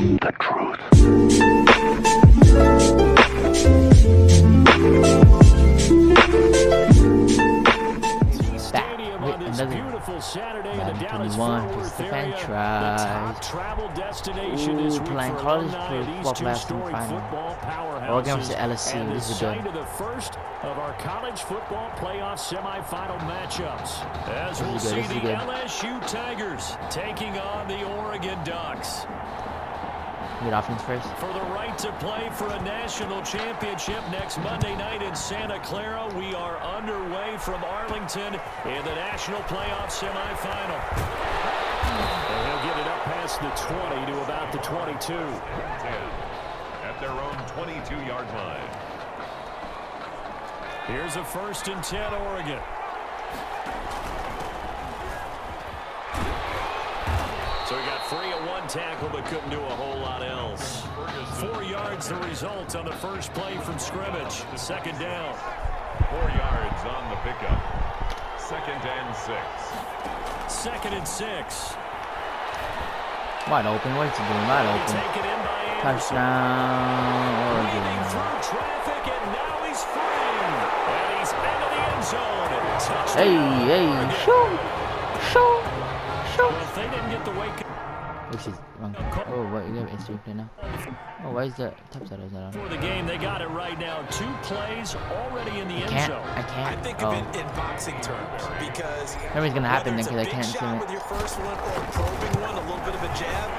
The truth. Back with another Madden 21, just the franchise. Ooh, playing college football playoff semifinal. Oregon vs. LSU. This is good. The first of our college football playoff semifinal matchups. As we'll see the LSU Tigers taking on the Oregon Ducks. Good offense first. For the right to play for a national championship next Monday night in Santa Clara, we are underway from Arlington in the national playoff semifinal. And he'll get it up past the 20 to about the 22. 10 at their own 22-yard line. Here's a 1st and 10 Oregon. So he got free of one tackle but couldn't do a whole lot else. 4 yards the result on the first play from scrimmage. 2nd down. 4 yards on the pickup. 2nd and 6. 2nd and 6. Wide open. What's he doing? Wide open. Touchdown, Oregon. Through traffic, and now he's free. And he's into the end zone. Hey, shoot. Well, if they didn't get the wake. Which is wrong. Oh, what? You have instant play now? Oh, why is the top settlers not on? For the game, they got it right now. 2 plays already in the end zone. I can't. I think of it in boxing terms because nothing's gonna happen then because I can't see it. with your first one or a probing one, a little bit of a jab.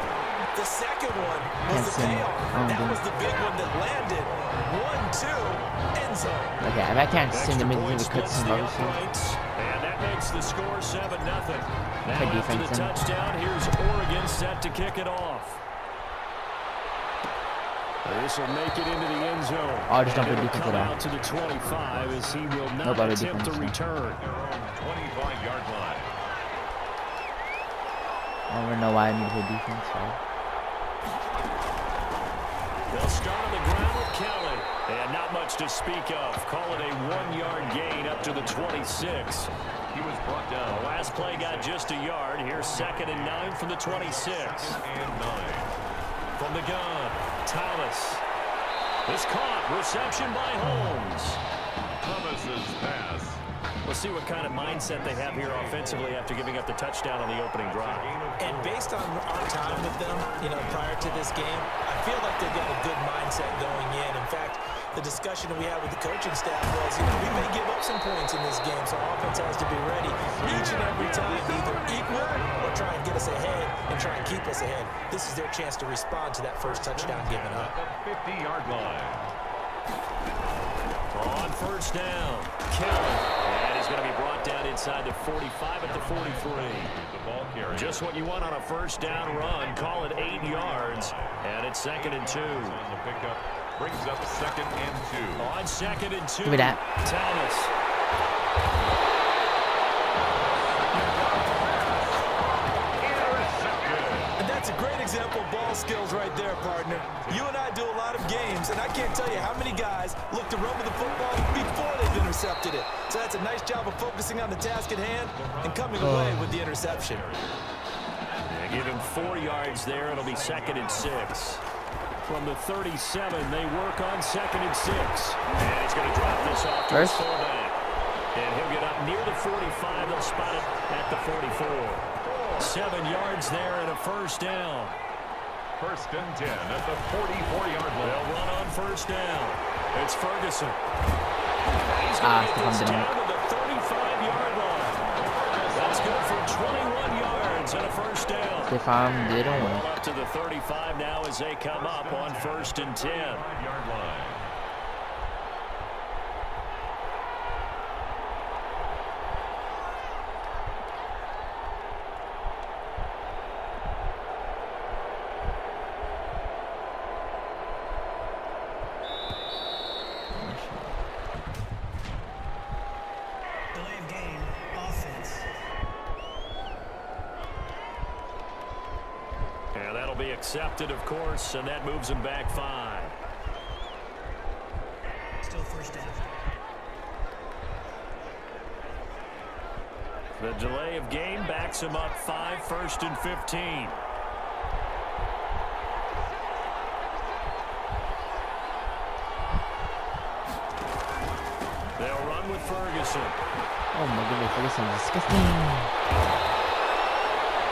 The second one was the payoff. That was the big one that landed. 1-2 end zone. Okay, if I can't see the middle of the cutscene, obviously. And that makes the score 7-0. Now after the defense touchdown, here's Oregon set to kick it off. This will make it into the end zone. Oh, just don't play defense at all. Out to the 25 as he will not Nobody attempt to return. 25-yard line. I don't know why I need to play defense. So. They'll start on the ground with Kelly. And not much to speak of. Call it a 1-yard gain up to the 26. He was brought down. The last play got just a yard. Here's 2nd and 9 from the 26. 2nd and 9. From the gun, Thomas. It's caught. Reception by Holmes. Thomas's pass. We'll see what kind of mindset they have here offensively after giving up the touchdown on the opening drive. And based on our time with them, prior to this game, I feel like they've got a good mindset going in. In fact, the discussion that we had with the coaching staff was, we may give up some points in this game, so offense has to be ready each and every time, either equal or try and get us ahead and try and keep us ahead. This is their chance to respond to that first touchdown given up. The 50-yard line. On 1st down, Kelly. And he's going to be brought down inside the 45 at the 43. The ball carrier. Just what you want on a 1st down run. Call it 8 yards. And it's 2nd and 2. On the pickup. Brings up 2nd and 2. On 2nd and 2. Give me that. Thomas. And that's a great example of ball skills right there, partner. You and I do a lot of games, and I can't tell you how many guys look to run with the football before they've intercepted it. So that's a nice job of focusing on the task at hand and coming away with the interception. They give him 4 yards there. It'll be 2nd and 6. From the 37, they work on 2nd and 6. And he's going to drop this off to his fullback. And he'll get up near the 45. They'll spot it at the 44. 7 yards there and a 1st down. 1st and 10 at the 44-yard line. They'll run on 1st down. It's Ferguson. He's going to get this down to the 35-yard line. That's good for 21 yards and a 1st down. If I'm didn't win. Up to the 35 now as they come up on 1st and 10. 5-yard line. And that'll be accepted, of course, and that moves him back 5. Still 1st down. The delay of game backs him up 5, 1st and 15. They'll run with Ferguson. Oh my goodness, Ferguson is disgusting.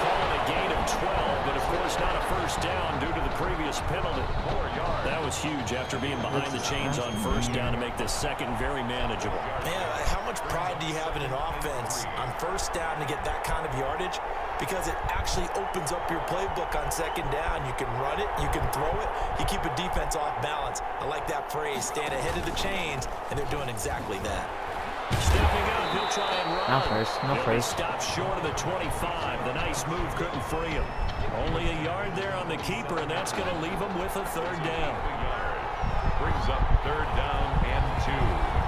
Calling a gain of 12, but of course not a first down due to the previous penalty. 4 yards. That was huge after being behind the chains on first down to make this second very manageable. Man, how much pride do you have in an offense on first down to get that kind of yardage? Because it actually opens up your playbook on second down. You can run it, you can throw it, you keep a defense off balance. I like that phrase, stand ahead of the chains, and they're doing exactly that. Stepping up, he'll try and run. No first. Stopped short of the 25. The nice move couldn't free him. Only a yard there on the keeper, and that's going to leave him with a third down. Brings up third down and 2.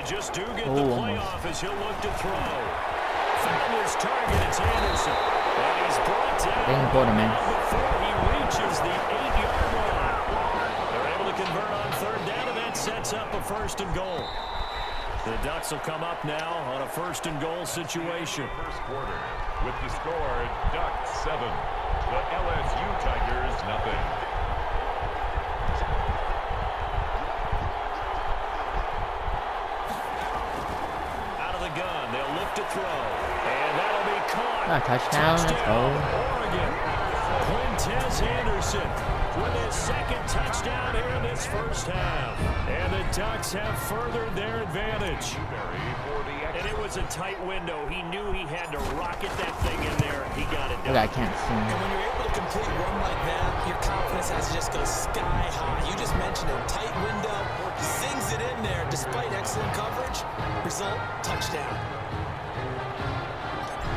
Just do get the playoff as he'll look to throw. Found his target, it's Anderson. And he's brought down before he reaches the 8-yard line. They're able to convert on third down, and that sets up a first and goal. The Ducks will come up now on a first and goal situation. First quarter with the score, Ducks 7. The LSU Tigers nothing. Gun. They'll look to throw. And that'll be caught. Touchdown. Let's go. Oregon. Quintez Anderson with his second touchdown here in this first half. And the Ducks have furthered their advantage. And it was a tight window. He knew he had to rocket that thing in there. He got it done. I can't see. And when you're able to complete one like that, your confidence has to just go sky high. You just mentioned a tight window. He sings it in there despite excellent coverage. Result, touchdown.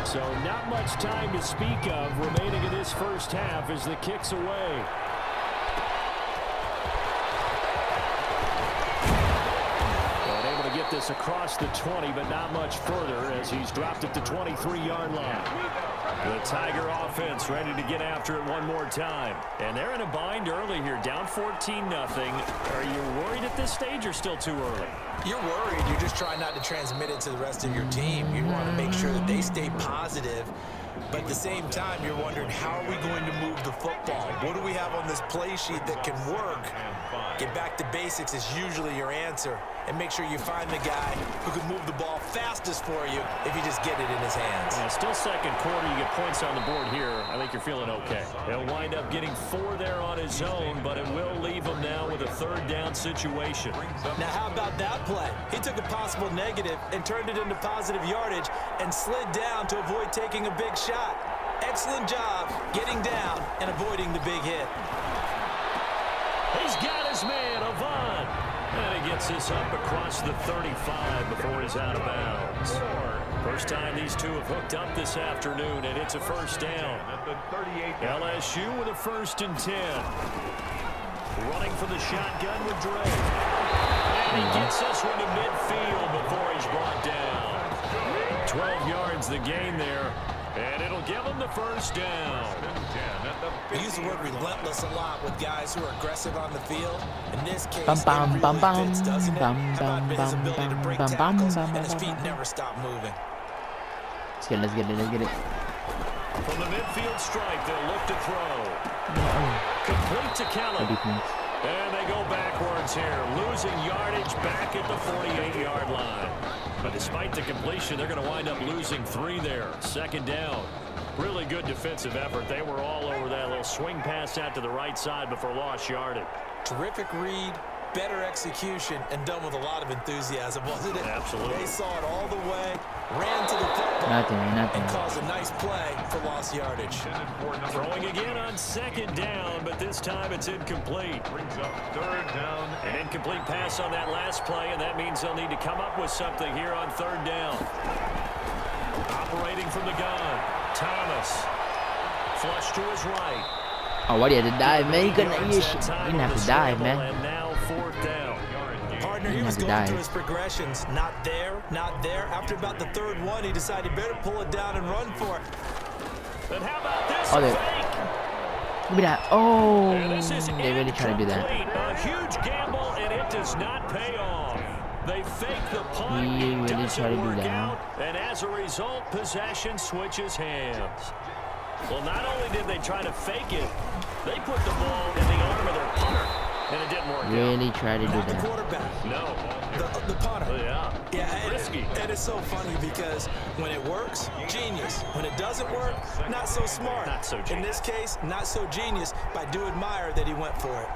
So not much time to speak of remaining in this first half as the kick's away. Able to get this across the 20, but not much further as he's dropped at the 23-yard line. The Tiger offense ready to get after it one more time. And they're in a bind early here, down 14-0. Are you worried at this stage or still too early? You're worried. You're just trying not to transmit it to the rest of your team. You want to make sure that they stay positive. But at the same time, you're wondering, how are we going to move the football? What do we have on this play sheet that can work? Get back to basics is usually your answer. And make sure you find the guy who can move the ball fastest for you if you just get it in his hands. Yeah, still second quarter. You get points on the board here. I think you're feeling okay. He'll wind up getting 4 there on his own, but it will leave him now with a third down situation. Now, how about that play? He took a possible negative and turned it into positive yardage and slid down to avoid taking a big shot. Excellent job getting down and avoiding the big hit. He's got his man, Avant. And he gets this up across the 35 before he's out of bounds. First time these two have hooked up this afternoon, and it's a first down. LSU with a 1st and 10. Running for the shotgun with Dre. And he gets this one to midfield before he's brought down. 12 yards the gain there. And it'll give him the first down. We use the word relentless a lot with guys who are aggressive on the field. In this case, Fits, doesn't it? How about his ability to break tackles and his feet never stop moving. Let's get it. From the midfield stripe, they'll look to throw. Complete to Kelly. And they go backwards here, losing yardage back at the 48-yard line. But despite the completion, they're going to wind up losing 3 there. Second down. Really good defensive effort. They were all over that little swing pass out to the right side before lost yardage. Terrific read, better execution, and done with a lot of enthusiasm, wasn't it? Absolutely. They saw it all the way, ran to the football, nothing. and caused a nice play for lost yardage. Throwing again on second down, but this time it's incomplete. Brings up third down. An incomplete pass on that last play, and that means they'll need to come up with something here on third down. Operating from the gun, Thomas. Flush to his right. Oh, why do you have to dive, man? You didn't have to dive, man. And now 4th down. Partner, he was going through his progressions. Not there, not there. After about the 3rd one, he decided he better pull it down and run for it. But how about this fake? Look at that. Oh, they really try to do that. A huge gamble, and it does not pay off. They fake the punt. He It really doesn't tried to do work that. out, and as a result, possession switches hands. Well, not only did they try to fake it, they put the ball in the arm of their punter, and it didn't work out. Really tried to do Not the that. quarterback. No. The punter. Oh, yeah. Yeah, Risky. and it's so funny because when it works, genius. When it doesn't work, not so smart. Not so genius. In this case, not so genius, but I do admire that he went for it.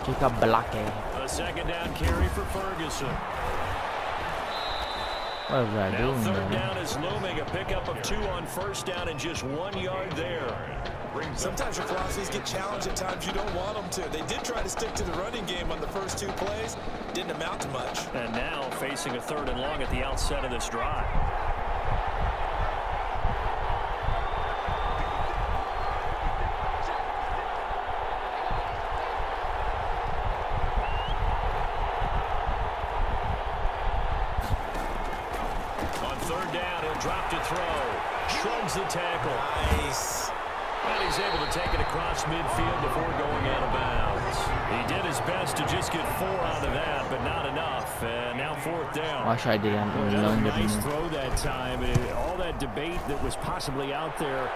Jacob Blake. A second down carry for Ferguson. What was I Now doing, third man? down is looming. A pickup of 2 on first down and just 1 yard there. Sometimes your philosophies get challenged at times you don't want them to. They did try to stick to the running game on the first 2 plays. Didn't amount to much. And now facing a 3rd and long at the outset of this drive. On 3rd down, he'll drop to throw. Shrugs the tackle. Nice. And he's able to take it across midfield before going out of bounds. He did his best to just get 4 out of that, but not enough. And now 4th down. Watch I did that. Another nice throw that time. All that debate that was possibly out there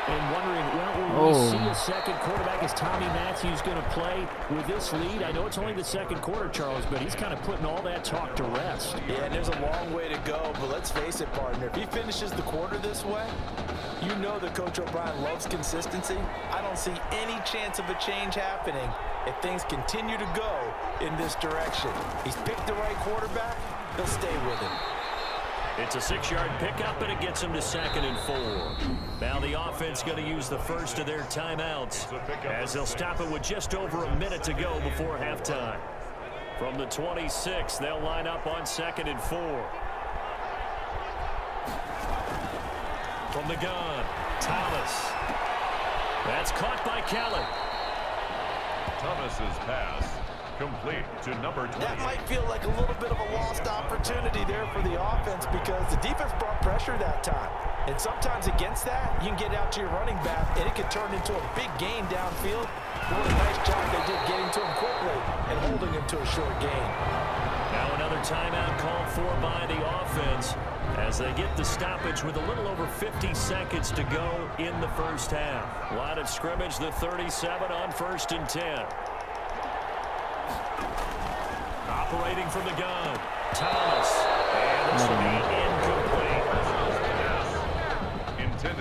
and wondering, well, will we see a second quarterback? Is Tommy Matthews going to play with this lead? I know it's only the second quarter, Charles, but he's kind of putting all that talk to rest. Yeah, and there's a long way to go, but let's face it, partner. If he finishes the quarter this way, you know that Coach O'Brien loves consistency. I don't see any chance of a change happening if things continue to go in this direction. He's picked the right quarterback. He'll stay with him. It's a 6-yard pickup, and it gets him to 2nd and 4. Now the offense going to use the first of their timeouts as they'll stop it with just over a minute to go before halftime. From the 26, they'll line up on 2nd and 4. From the gun, Thomas. That's caught by Kelly. Thomas's pass complete to number 20. That might feel like a little bit of a lost opportunity there for the offense because the defense brought pressure that time. And sometimes against that, you can get out to your running back, and it can turn into a big gain downfield. What a nice job they did getting to him quickly and holding him to a short gain. Now another timeout called for by the offense as they get the stoppage with a little over 50 seconds to go in the first half. Line of scrimmage, the 37 on 1st and 10. Operating from the gun, Thomas. And this will be incomplete.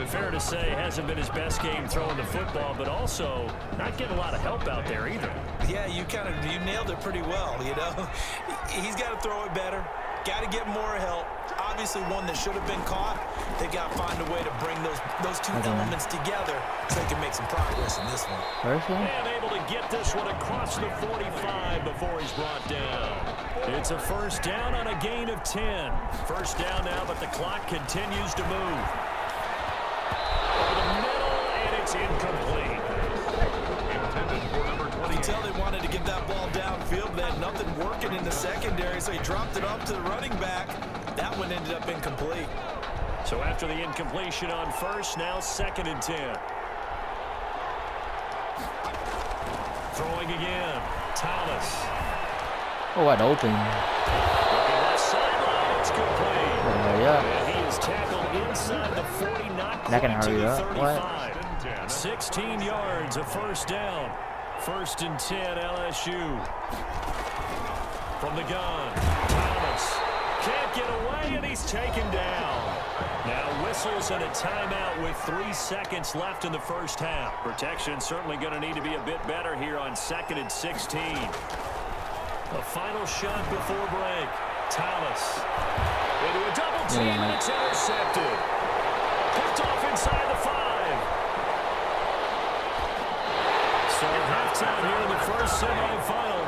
Fair to say, hasn't been his best game throwing the football, but also not getting a lot of help out there either. Yeah, you nailed it pretty well, you know. He's got to throw it better. Got to get more help. Obviously, one that should have been caught. They got to find a way to bring those 2 elements together so they can make some progress in this one. And able to get this one across the 45 before he's brought down. It's a 1st down on a gain of 10. 1st down now, but the clock continues to move. Over the middle, and it's incomplete. Intended for number 20. You can tell they wanted to get that ball downfield, but they had nothing working in the secondary, so he dropped it off to the running back. That one ended up incomplete. So after the incompletion on 1st, now 2nd and 10. Throwing again, Thomas. Oh, wide open. Looking left sideline, it's complete. Yeah. And he is tackled inside the 40, not That can quite to hurry the up. 35. 16 yards, a 1st down. 1st and 10, LSU. From the gun, Thomas. Can't get away, and he's taken down. Now whistles and a timeout with 3 seconds left in the first half. Protection certainly going to need to be a bit better here on 2nd and 16. A final shot before break. Thomas into a double team, and it's intercepted. Picked off inside the 5. So halftime here in the first semifinal.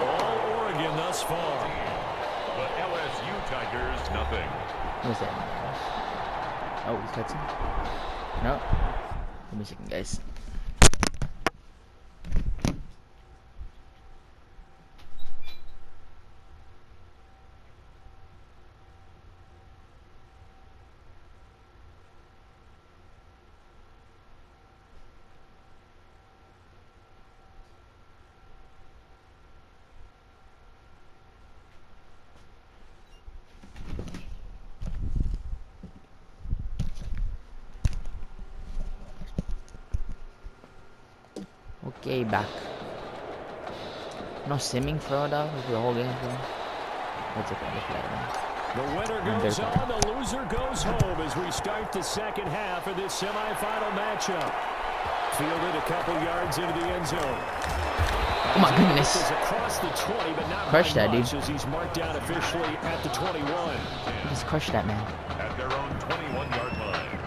All Oregon thus far. The LSU Tigers, nothing. What's that? Oh, he's touching. No. Give me a second, guys. Okay, back. No simming throw though. The whole game throw. That's okay. Let's play it. The winner goes on, the loser goes home as we start the second half of this semifinal matchup. Fielded a couple yards into the end zone. Oh my goodness. Across the 20, but not crush that, dude. As he's marked down officially at the 21. Just crush that, man. At their own 21-yard line.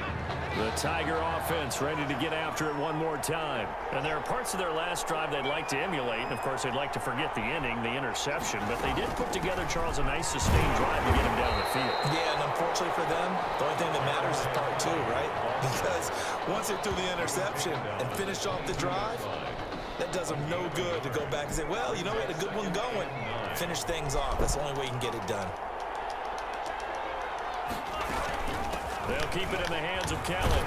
The Tiger offense ready to get after it one more time. And there are parts of their last drive they'd like to emulate. And, of course, they'd like to forget the inning, the interception. But they did put together, Charles, a nice sustained drive to get him down the field. Yeah, and unfortunately for them, the only thing that matters is part two, right? Because once they threw the interception and finished off the drive, that does them no good to go back and say, well, you know, we had a good one going. Finish things off. That's the only way you can get it done. They'll keep it in the hands of Kellen.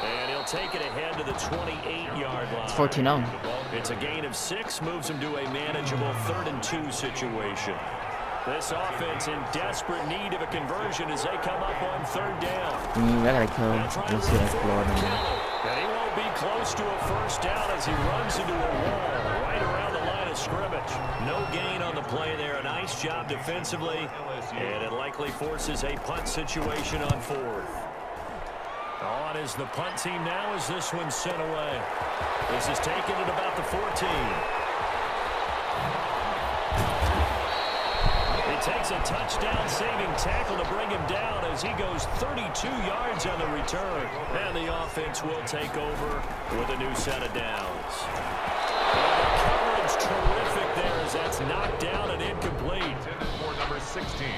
And he'll take it ahead to the 28-yard line. It's 14-0. It's a gain of 6, moves him to a manageable 3rd and 2 situation. This offense in desperate need of a conversion as they come up on 3rd down. I gotta kill him. Let's see that Florida. And he won't be close to a first down as he runs into a wall right around the line of scrimmage. No gain on the play there. A nice job defensively. And it likely forces a punt situation on 4th. On is the punt team now as this one's sent away. This is taken at about the 14. He takes a touchdown-saving tackle to bring him down as he goes 32 yards on the return. And the offense will take over with a new set of downs. And the coverage terrific there as that's knocked down and incomplete. For number 16.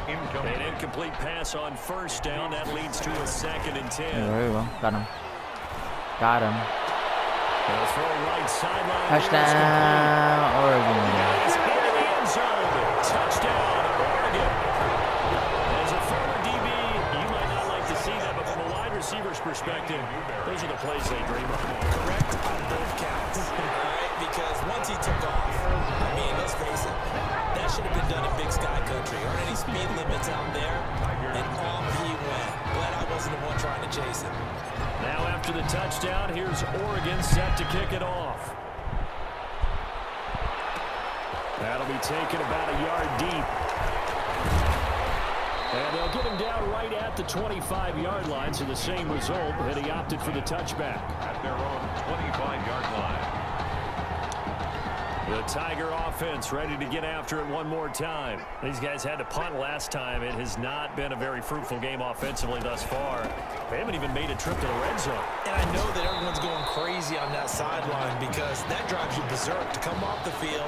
An incomplete pass on first down. That leads to a 2nd and 10. Yeah, very well. Got him. Got him. Right sideline. Touchdown, Oregon. Guys into the end zone. Touchdown, Oregon. As a former DB, you might not like to see that, but from a wide receiver's perspective, those are the plays they dream of. Correct on both counts. All right, because once he took off, I mean, let's face it, that should have been done in Big Sky Country. Aren't any speed limits out there? And off he went. Glad I wasn't the one trying to chase him. Now after the touchdown, here's Oregon set to kick it off. That'll be taken about a yard deep. And they'll get him down right at the 25-yard line, so the same result, but he opted for the touchback. At their own 25-yard line. The Tiger offense ready to get after it one more time. These guys had to punt last time. It has not been a very fruitful game offensively thus far. They haven't even made a trip to the red zone. And I know that everyone's going crazy on that sideline because that drives you berserk to come off the field,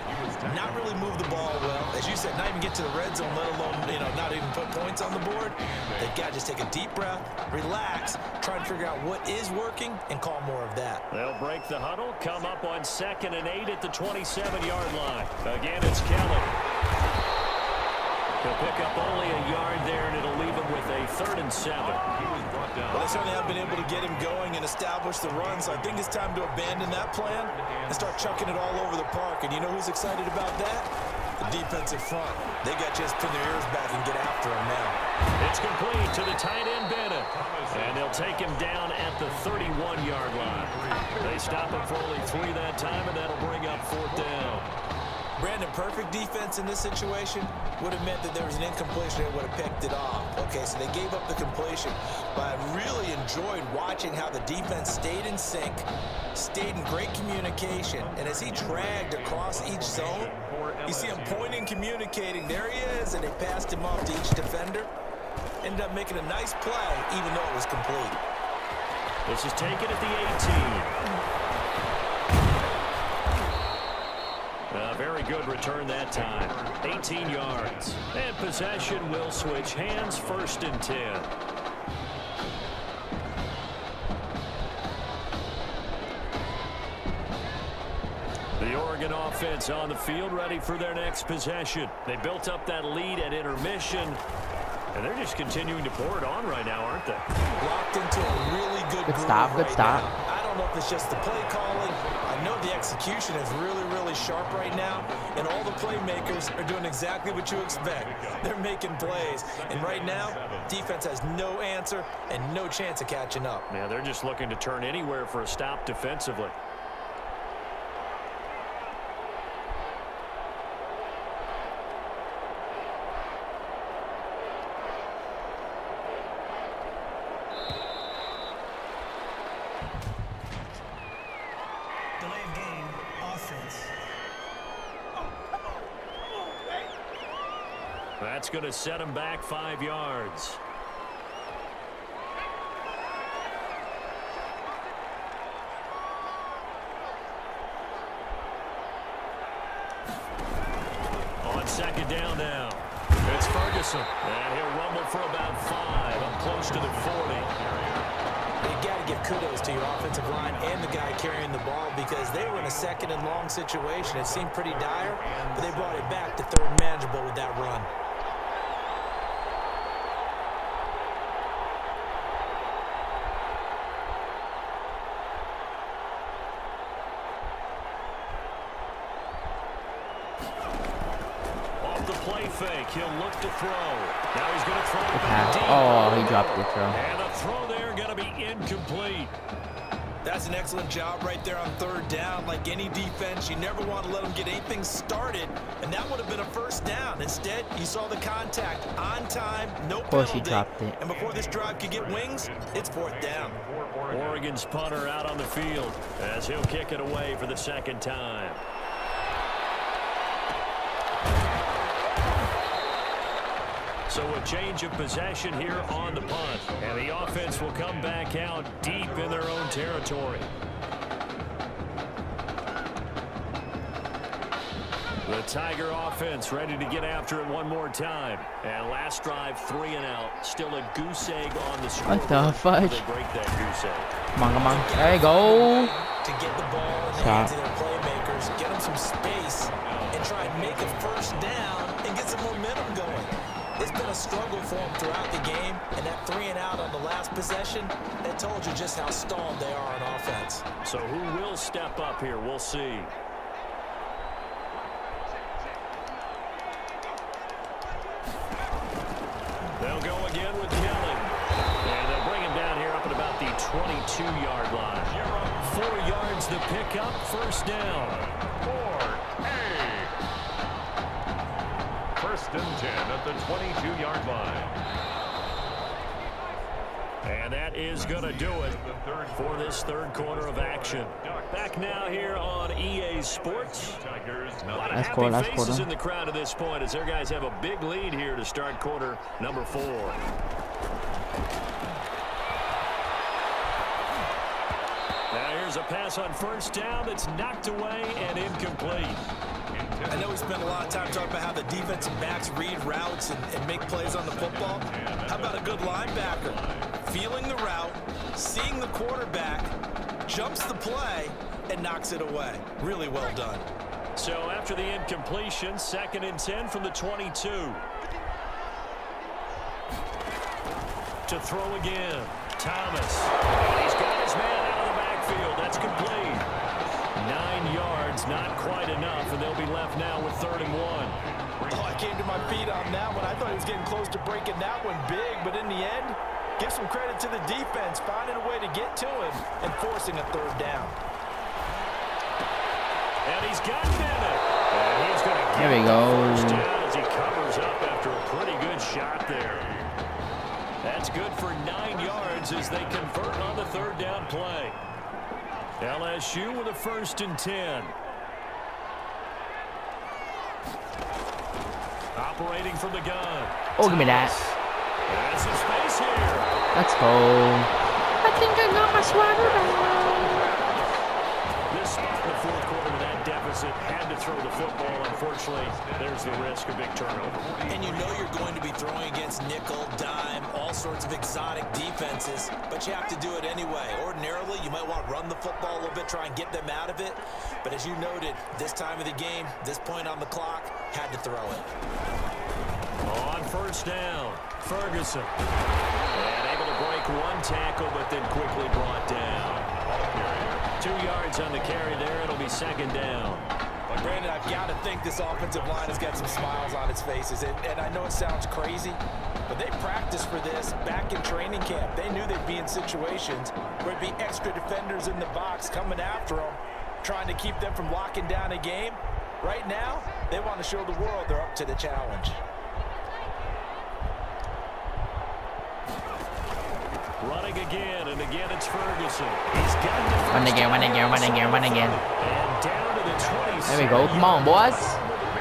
not really move the ball well. As you said, not even get to the red zone, let alone, not even put points on the board. They've got to just take a deep breath, relax, try and figure out what is working, and call more of that. They'll break the huddle, come up on 2nd and 8 at the 27-yard line. Again, it's Kelly. He'll pick up only a yard there, and it'll leave him with a 3rd and 7. Well, they certainly have been able to get him going and establish the run, so I think it's time to abandon that plan and start chucking it all over the park. And you know who's excited about that? The defensive front. They got to just pin their ears back and get after him now. It's complete to the tight end, Bennett. And they'll take him down at the 31-yard line. They stop him for only 3 that time, and that'll bring up 4th down. Brandon, perfect defense in this situation would have meant that there was an incompletion that would have picked it off. Okay, so they gave up the completion, but I really enjoyed watching how the defense stayed in sync, stayed in great communication, and as he dragged across each zone, you see him pointing, communicating, there he is, and they passed him off to each defender. Ended up making a nice play, even though it was complete. This is taken at the 18. Very good return that time. 18 yards. And possession will switch hands, 1st and 10. The Oregon offense on the field ready for their next possession. They built up that lead at intermission. And they're just continuing to pour it on right now, aren't they? Locked into a really good stop, good stop. I don't know if it's just the play calling. I know the execution is really, really sharp right now. And all the playmakers are doing exactly what you expect. They're making plays. And right now, defense has no answer and no chance of catching up. Yeah, they're just looking to turn anywhere for a stop defensively. That's going to set him back 5 yards. On second down now. It's Ferguson. And he'll rumble for about 5. Up close to the 40. You got to give kudos to your offensive line and the guy carrying the ball because they were in a second and long situation. It seemed pretty dire, but they brought it back to third manageable with that run. Fake. He'll look to throw. Now he's going to throw it back deep. Oh, he dropped the throw. And the throw there going to be incomplete. That's an excellent job right there on third down. Like any defense, you never want to let them get anything started, and that would have been a first down. Instead, you saw the contact on time, no penalty. Of course he dropped it. And before this drive could get wings, it's fourth down. Oregon's punter out on the field as he'll kick it away for the second time. So a change of possession here on the punt. And the offense will come back out deep in their own territory. The Tiger offense ready to get after it one more time. And last drive, 3 and out. Still a goose egg on the scoreboard. What the fudge? They break that goose egg. Come on, come on. There you go. To get the ball in the hands of their playmakers, get them some space, and try and make a first down and get some momentum going. It's been a struggle for them throughout the game, and that 3 and out on the last possession, that told you just how stalled they are on offense. So who will step up here? We'll see. They'll go again with Kelly. And they'll bring him down here up at about the 22-yard line. 4 yards the pickup, first down. First and 10 at the 22-yard line. And that is going to do it for this third quarter of action. Back now here on EA Sports. A lot of happy faces in the crowd at this point as their guys have a big lead here to start quarter number 4. Now here's a pass on first down that's knocked away and incomplete. I know we spent a lot of time talking about how the defensive backs read routes and make plays on the football. How about a good linebacker? Feeling the route, seeing the quarterback, jumps the play, and knocks it away. Really well done. So after the incompletion, 2nd and 10 from the 22. To throw again. Thomas. And he's got his man out of the backfield. That's complete. 9 yards, not quite enough, and they'll be left now with 3rd and 1. Oh, I came to my feet on that one. I thought he was getting close to breaking that one big, but in the end, give some credit to the defense, finding a way to get to him and forcing a 3rd down. And he's got Bennett. And he's going to get first down as he covers up after a pretty good shot there. That's good for 9 yards as they convert on the 3rd down play. LSU with a 1st and 10. Operating from the gun. Oh, give me that. That's some space here. Let's go. I think I got my swagger back. This spot in the 4th quarter with that deficit had to throw the football. Unfortunately, there's the risk of big turnover. And you know you're going to be throwing against nickel, dime, all sorts of exotic defenses, but you have to do it anyway. Ordinarily, you might want to run the football a little bit, try and get them out of it. But as you noted, this time of the game, this point on the clock, had to throw it. On first down, Ferguson. And able to break one tackle, but then quickly brought down. 2 yards on the carry there. It'll be 2nd down. Well, Brandon, I've got to think this offensive line has got some smiles on its faces. And I know it sounds crazy, but they practiced for this back in training camp. They knew they'd be in situations where it'd be extra defenders in the box coming after them, trying to keep them from locking down a game. Right now, they want to show the world they're up to the challenge. Running again, and again it's Ferguson. He's got the Run again. And down to the 27. There we go. Come on, boys.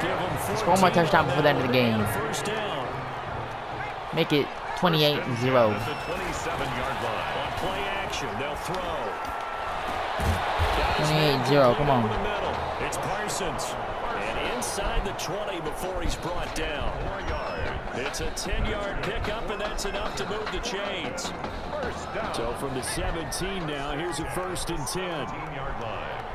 Give him Score more touchdown before the end of the game. First down. Make it 28-0. At the 27-yard line. On play action, they'll throw. 28-0, come on. It's Parsons. And inside the 20 before he's brought down. 4 yards. It's a 10-yard pickup, and that's enough to move the chains. First down. So from the 17 now, here's a 1st and 10. 15-yard line.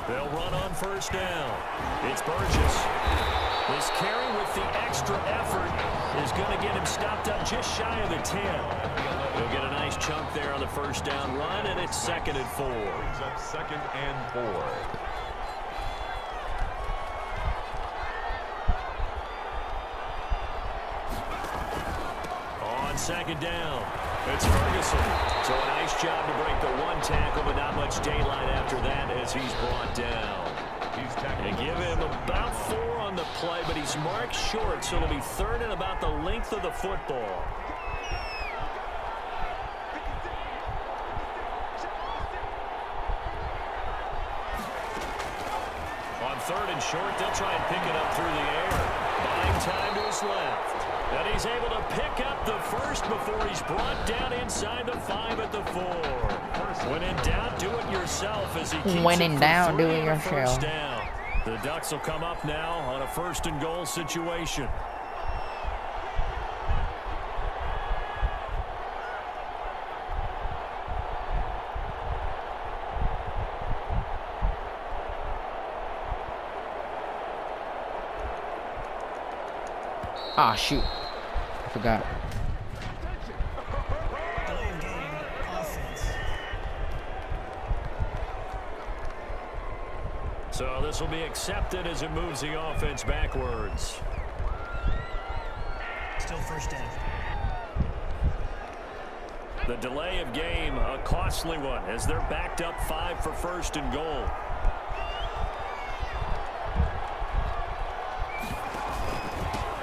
They'll run on first down. It's Burgess. This carry with the extra effort is going to get him stopped up just shy of the 10. He'll get a nice chunk there on the first down run, and it's 2nd and 4. Brings up 2nd and 4. On 2nd down, it's Ferguson. So a nice job to break the 1 tackle, but not much daylight after that as he's brought down. He's tackled. They give him about 4 on the play, but he's marked short, so it'll be 3rd and about the length of the football. On 3rd and short, they'll try and pick it up through the air. Buying time to his left. And he's able to pick up the first before he's brought down inside the 5 at the 4. When in doubt, do it yourself as he keeps When in doubt, do it yourself. first down. The Ducks will come up now on a 1st and goal situation. Ah, shoot. I forgot. So this will be accepted as it moves the offense backwards. Still first down. The delay of game, a costly one, as they're backed up 5 for 1st and goal.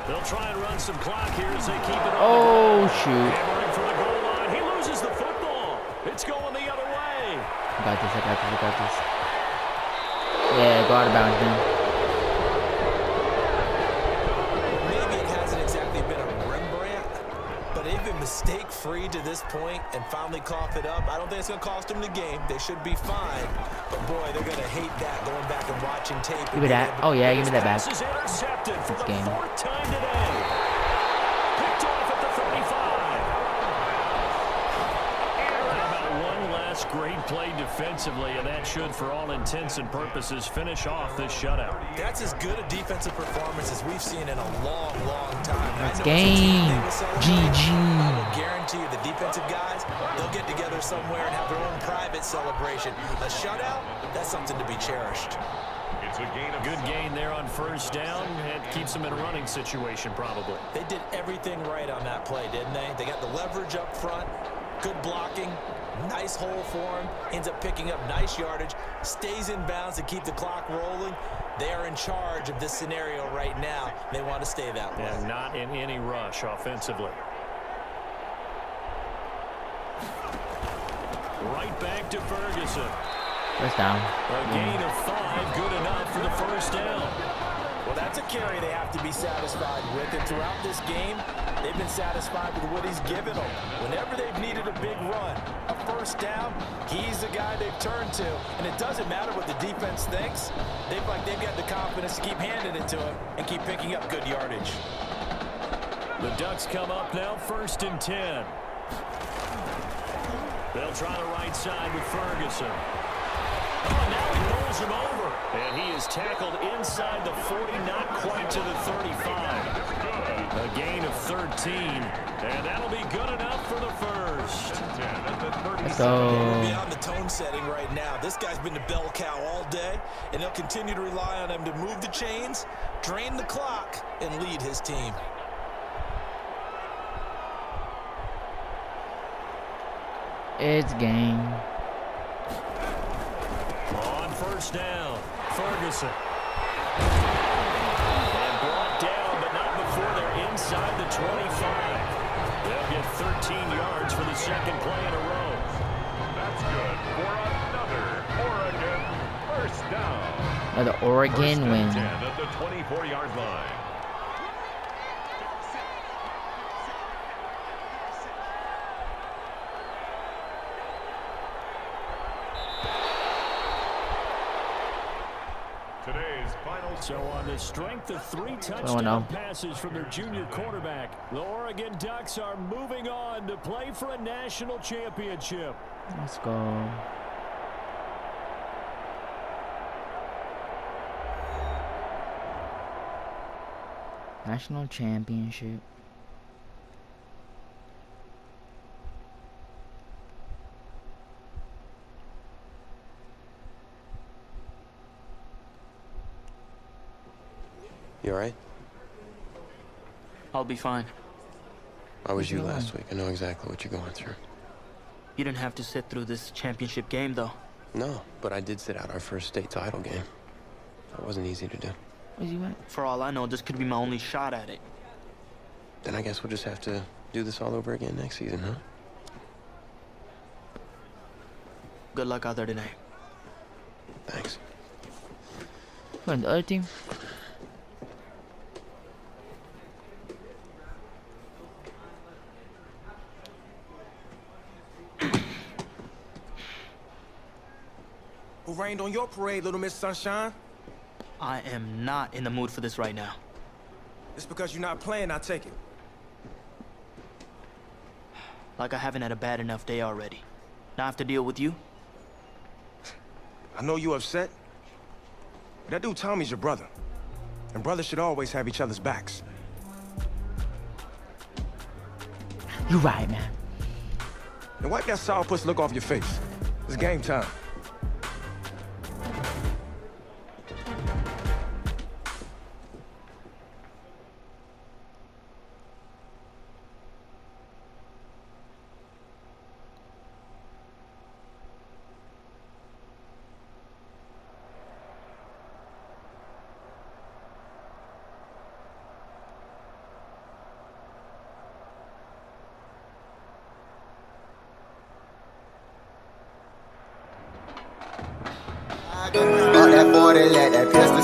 They'll try and run some clock here as they keep it on. Oh, shoot. Hammering for the goal line. He loses the football. It's going the other way. I got this, I got this, I got this. Yeah, go out of bounds, man. Maybe it hasn't exactly been a Rembrandt, but they've been mistake-free to this point and finally cough it up. I don't think it's going to cost them the game. They should be fine. But, boy, they're going to hate that going back and watching tape. Give me that. Oh, yeah, give me that back. This is intercepted for the game. 4th time today. Picked off at the 35. About one last great play defensively, and that should, for all intents and purposes, finish off this shutout. That's as good a defensive performance as we've seen in a long, long time. Let's game. GG. I will guarantee you the defensive guys, they'll get together somewhere and have their own private celebration. A shutout, that's something to be cherished. It's a gain of Good gain there on first down, and keeps them in a running situation probably. They did everything right on that play, didn't they? They got the leverage up front, good blocking, nice hole for him, ends up picking up nice yardage, stays in bounds to keep the clock rolling. They are in charge of this scenario right now. They want to stay that way. And not in any rush offensively. Right back to Ferguson. First down. A gain of 5, good enough for the first down. Well, that's a carry they have to be satisfied with, and throughout this game, they've been satisfied with what he's given them. Whenever they've needed a big run, a first down, he's the guy they've turned to, and it doesn't matter what the defense thinks. They've got the confidence to keep handing it to him and keep picking up good yardage. The Ducks come up now, 1st and 10. They'll try the right side with Ferguson. Oh, now he rolls him over. And he is tackled inside the 40, not quite to the 35. A gain of 13. And that'll be good enough for the first. Let's go. Beyond the tone setting right now, this guy's been the bell cow all day, and they'll continue to rely on him to move the chains, drain the clock, and lead his team. It's game. On first down, Ferguson. And brought down, but not before they're inside the 25. They'll get 13 yards for the second play in a row. That's good for another Oregon First down. Another Oregon win. 10 at the 24-yard line. Today's final. So on the strength of 3 touchdown passes from their junior quarterback, the Oregon Ducks are moving on to play for a national championship. Let's go. National championship. You alright? I'll be fine. How was you last week? I know exactly what you're going through. You didn't have to sit through this championship game, though. No, but I did sit out our first state title game. That wasn't easy to do. Where's you at? For all I know, this could be my only shot at it. Then I guess we'll just have to do this all over again next season, huh? Good luck out there tonight. Thanks. For the other team? Who rained on your parade, Little Miss Sunshine? I am not in the mood for this right now. It's because you're not playing, I take it. Like I haven't had a bad enough day already. Now I have to deal with you? I know you're upset. But that dude Tommy's your brother. And brothers should always have each other's backs. You right, man. And wipe that sourpuss look off your face. It's game time. Fuck that 40, let that pistol